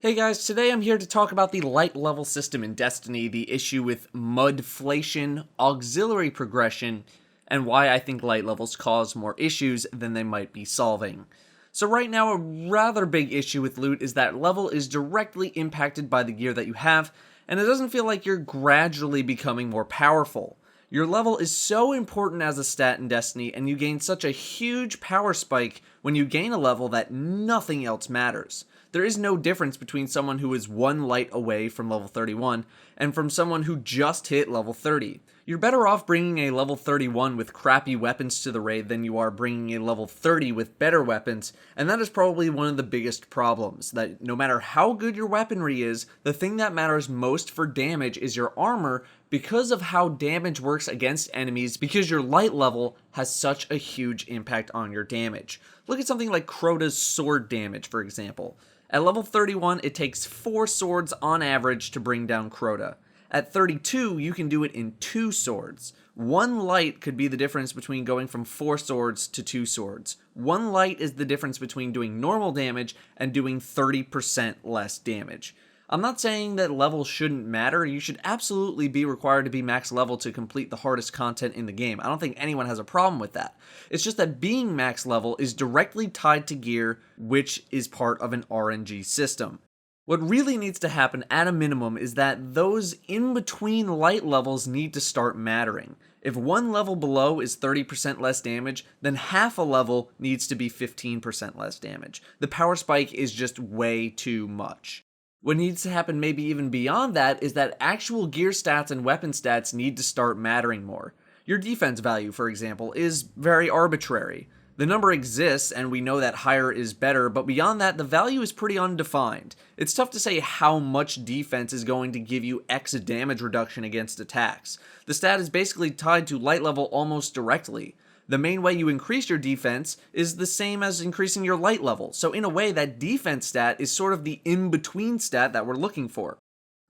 Hey guys, today I'm here to talk about the light level system in Destiny, the issue with MUDflation, auxiliary progression, and why I think light levels cause more issues than they might be solving. So right now, a rather big issue with loot is that level is directly impacted by the gear that you have, and it doesn't feel like you're gradually becoming more powerful. Your level is so important as a stat in Destiny, and you gain such a huge power spike when you gain a level that nothing else matters. There is no difference between someone who is one light away from level 31 and from someone who just hit level 30. You're better off bringing a level 31 with crappy weapons to the raid than you are bringing a level 30 with better weapons, and that is probably one of the biggest problems, that no matter how good your weaponry is, the thing that matters most for damage is your armor because of how damage works against enemies, because your light level has such a huge impact on your damage. Look at something like Crota's sword damage, for example. At level 31, it takes 4 swords on average to bring down Crota. At 32, you can do it in 2 swords. 1 light could be the difference between going from 4 swords to 2 swords. 1 light is the difference between doing normal damage and doing 30% less damage. I'm not saying that levels shouldn't matter. You should absolutely be required to be max level to complete the hardest content in the game. I don't think anyone has a problem with that. It's just that being max level is directly tied to gear, which is part of an RNG system. What really needs to happen at a minimum is that those in between light levels need to start mattering. If one level below is 30% less damage, then half a level needs to be 15% less damage. The power spike is just way too much. What needs to happen maybe even beyond that is that actual gear stats and weapon stats need to start mattering more. Your defense value, for example, is very arbitrary. The number exists and we know that higher is better, but beyond that, the value is pretty undefined. It's tough to say how much defense is going to give you X damage reduction against attacks. The stat is basically tied to light level almost directly. The main way you increase your defense is the same as increasing your light level, so in a way that defense stat is sort of the in-between stat that we're looking for.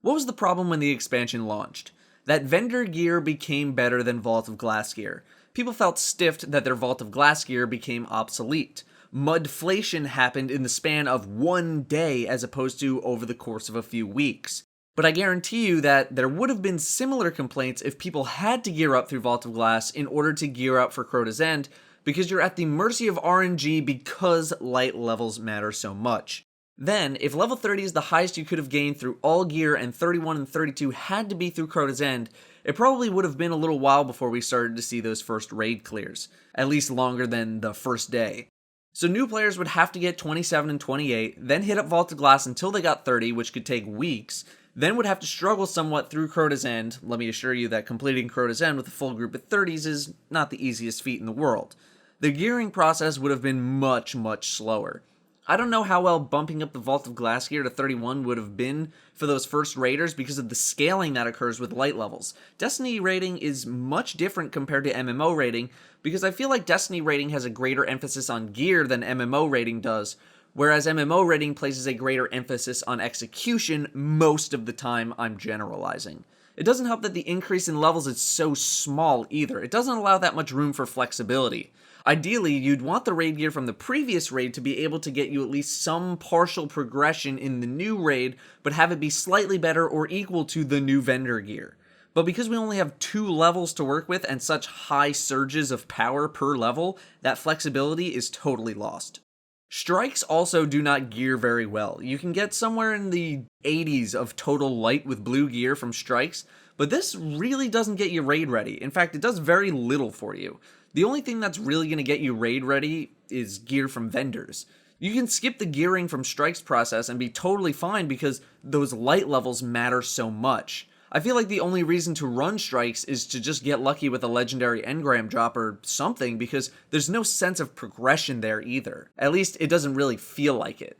What was the problem when the expansion launched? That vendor gear became better than Vault of Glass gear. People felt stiffed that their Vault of Glass gear became obsolete. MUDflation happened in the span of 1 day as opposed to over the course of a few weeks. But I guarantee you that there would have been similar complaints if people had to gear up through Vault of Glass in order to gear up for Crota's End, because you're at the mercy of RNG because light levels matter so much. Then, if level 30 is the highest you could have gained through all gear and 31 and 32 had to be through Crota's End, it probably would have been a little while before we started to see those first raid clears, at least longer than the first day. So new players would have to get 27 and 28, then hit up Vault of Glass until they got 30, which could take weeks, then would have to struggle somewhat through Crota's End. Let me assure you that completing Crota's End with a full group at 30s is not the easiest feat in the world. The gearing process would have been much slower. I don't know how well bumping up the Vault of Glass gear to 31 would have been for those first raiders because of the scaling that occurs with light levels. Destiny rating is much different compared to MMO rating because I feel like Destiny rating has a greater emphasis on gear than MMO rating does, whereas MMO rating places a greater emphasis on execution most of the time. I'm generalizing. It doesn't help that the increase in levels is so small either. It doesn't allow that much room for flexibility. Ideally, you'd want the raid gear from the previous raid to be able to get you at least some partial progression in the new raid, but have it be slightly better or equal to the new vendor gear. But because we only have 2 levels to work with and such high surges of power per level, that flexibility is totally lost. Strikes also do not gear very well. You can get somewhere in the 80s of total light with blue gear from strikes, but this really doesn't get you raid ready. In fact, it does very little for you. The only thing that's really going to get you raid ready is gear from vendors. You can skip the gearing from strikes process and be totally fine because those light levels matter so much. I feel like the only reason to run strikes is to just get lucky with a legendary engram drop or something, because there's no sense of progression there either. At least it doesn't really feel like it.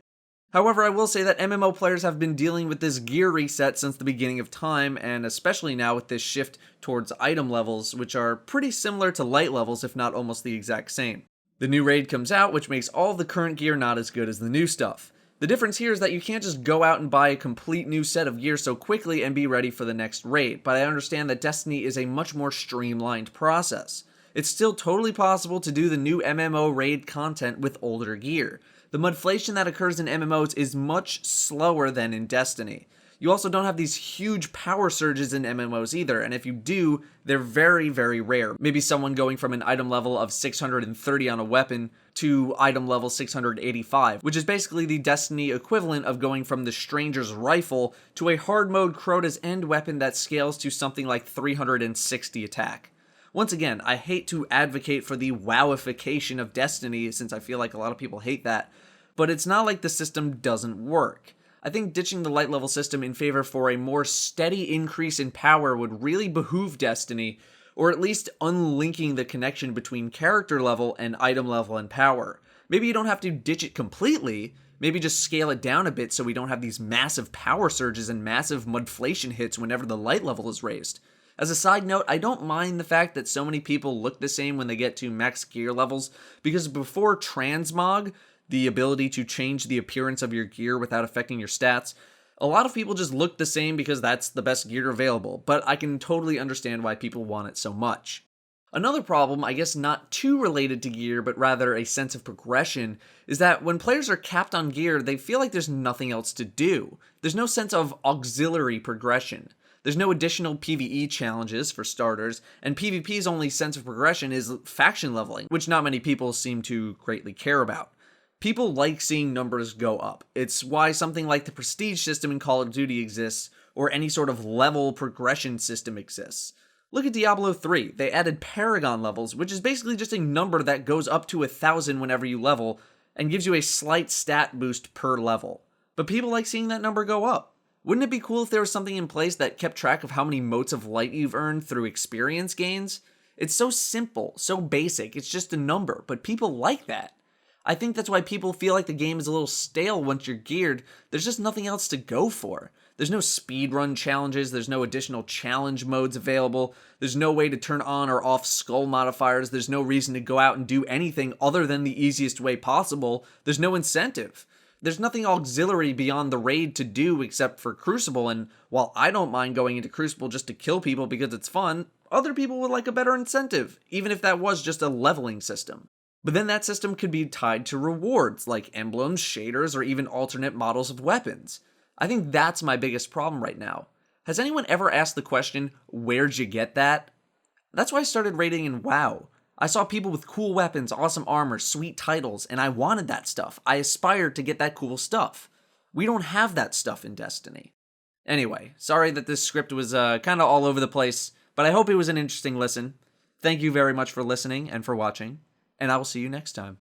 However, I will say that MMO players have been dealing with this gear reset since the beginning of time, and especially now with this shift towards item levels, which are pretty similar to light levels, if not almost the exact same. The new raid comes out, which makes all the current gear not as good as the new stuff. The difference here is that you can't just go out and buy a complete new set of gear so quickly and be ready for the next raid, but I understand that Destiny is a much more streamlined process. It's still totally possible to do the new MMO raid content with older gear. The MUDflation that occurs in MMOs is much slower than in Destiny. You also don't have these huge power surges in MMOs either, and if you do, they're very, very rare. Maybe someone going from an item level of 630 on a weapon to item level 685, which is basically the Destiny equivalent of going from the Stranger's Rifle to a hard mode Crota's End weapon that scales to something like 360 attack. Once again, I hate to advocate for the wowification of Destiny, since I feel like a lot of people hate that, but it's not like the system doesn't work. I think ditching the light level system in favor for a more steady increase in power would really behoove Destiny, or at least unlinking the connection between character level and item level and power. Maybe you don't have to ditch it completely, maybe just scale it down a bit so we don't have these massive power surges and massive MUDflation hits whenever the light level is raised. As a side note, I don't mind the fact that so many people look the same when they get to max gear levels, because before transmog, the ability to change the appearance of your gear without affecting your stats, a lot of people just look the same because that's the best gear available, but I can totally understand why people want it so much. Another problem, I guess not too related to gear, but rather a sense of progression, is that when players are capped on gear, they feel like there's nothing else to do. There's no sense of auxiliary progression. There's no additional PvE challenges, for starters, and PvP's only sense of progression is faction leveling, which not many people seem to greatly care about. People like seeing numbers go up. It's why something like the prestige system in Call of Duty exists, or any sort of level progression system exists. Look at Diablo 3. They added Paragon levels, which is basically just a number that goes up to 1,000 whenever you level, and gives you a slight stat boost per level. But people like seeing that number go up. Wouldn't it be cool if there was something in place that kept track of how many motes of light you've earned through experience gains? It's so simple, so basic, it's just a number, but people like that. I think that's why people feel like the game is a little stale once you're geared. There's just nothing else to go for. There's no speedrun challenges, there's no additional challenge modes available, there's no way to turn on or off skull modifiers, there's no reason to go out and do anything other than the easiest way possible, there's no incentive. There's nothing auxiliary beyond the raid to do except for Crucible, and while I don't mind going into Crucible just to kill people because it's fun, other people would like a better incentive, even if that was just a leveling system. But then that system could be tied to rewards, like emblems, shaders, or even alternate models of weapons. I think that's my biggest problem right now. Has anyone ever asked the question, where'd you get that? That's why I started raiding in WoW. I saw people with cool weapons, awesome armor, sweet titles, and I wanted that stuff. I aspired to get that cool stuff. We don't have that stuff in Destiny. Anyway, sorry that this script was kind of all over the place, but I hope it was an interesting listen. Thank you very much for listening and for watching, and I will see you next time.